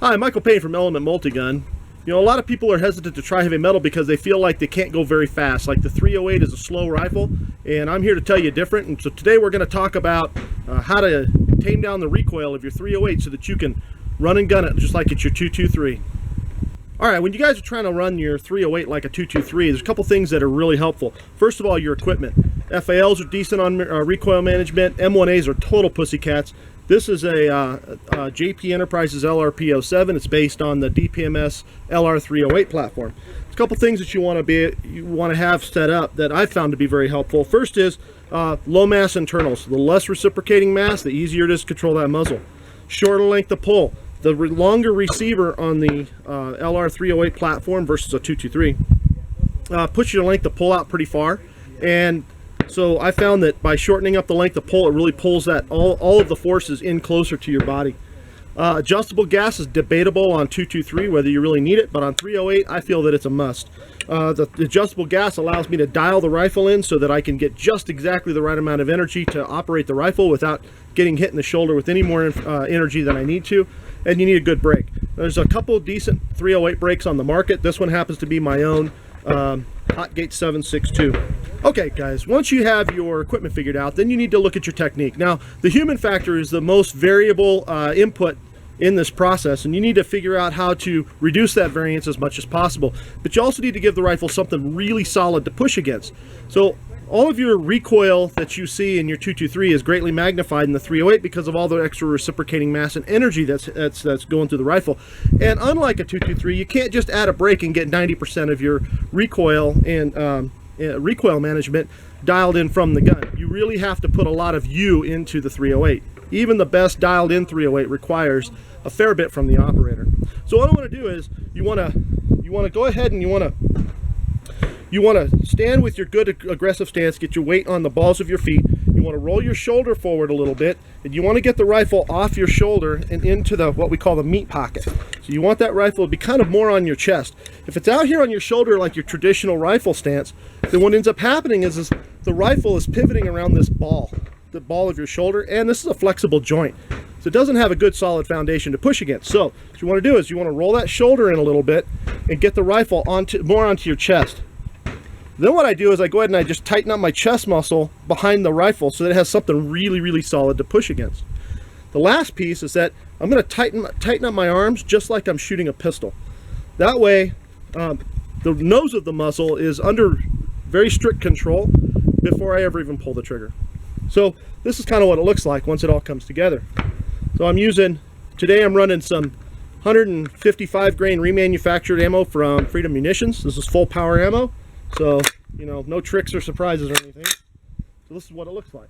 Hi, Michael Payne from Element Multigun. You know, a lot of people are hesitant to try heavy metal because they feel like they can't go very fast. Like the 308 is a slow rifle, and I'm here to tell you different. And so today we're going to talk about how to tame down the recoil of your 308 so that you can run and gun it just like it's your 223. Alright, when you guys are trying to run your 308 like a 223, there's a couple things that are really helpful. First of all, your equipment. FALs are decent on recoil management. M1As are total pussycats. This is a JP Enterprises LRP07. It's based on the DPMS LR308 platform. There's a couple things that you want to have set up that I've found to be very helpful. First is low mass internals. The less reciprocating mass, the easier it is to control that muzzle. Shorter length of pull. The longer receiver on the LR308 platform versus a 223 puts your length of pull out pretty far, and so I found that by shortening up the length of pull, it really pulls that all of the forces in closer to your body. Adjustable gas is debatable on 223 whether you really need it, but on 308 I feel that it's a must. The adjustable gas allows me to dial the rifle in so that I can get just exactly the right amount of energy to operate the rifle without getting hit in the shoulder with any more energy than I need to. And you need a good brake. There's a couple decent 308 brakes on the market. This one happens to be my own Hotgate 762. Okay guys, once you have your equipment figured out, then you need to look at your technique. Now, the human factor is the most variable input in this process, and you need to figure out how to reduce that variance as much as possible. But you also need to give the rifle something really solid to push against. So all of your recoil that you see in your 223 is greatly magnified in the 308 because of all the extra reciprocating mass and energy that's going through the rifle. And unlike a 223, you can't just add a brake and get 90% of your recoil and recoil management dialed in from the gun. You really have to put a lot of you into the 308. Even the best dialed in 308 requires a fair bit from the operator. So what I want to do is you want to go ahead and you want to stand with your good aggressive stance, get your weight on the balls of your feet. You want to roll your shoulder forward a little bit, and you want to get the rifle off your shoulder and into the what we call the meat pocket. So you want that rifle to be kind of more on your chest. If it's out here on your shoulder like your traditional rifle stance, then what ends up happening is the rifle is pivoting around this ball, the ball of your shoulder, and this is a flexible joint. So it doesn't have a good solid foundation to push against. So what you want to do is you want to roll that shoulder in a little bit and get the rifle more onto your chest. Then what I do is I go ahead and I just tighten up my chest muscle behind the rifle so that it has something really, really solid to push against. The last piece is that I'm going to tighten up my arms just like I'm shooting a pistol. That way, the nose of the muzzle is under very strict control before I ever even pull the trigger. So this is kind of what it looks like once it all comes together. So today I'm running some 155 grain remanufactured ammo from Freedom Munitions. This is full power ammo. So, you know, no tricks or surprises or anything. So this is what it looks like.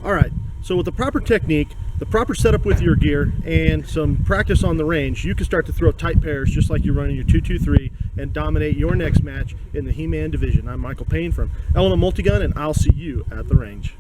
All right, so with the proper technique, the proper setup with your gear, and some practice on the range, you can start to throw tight pairs just like you're running your 223 and dominate your next match in the He-Man division. I'm Michael Payne from Element Multigun, and I'll see you at the range.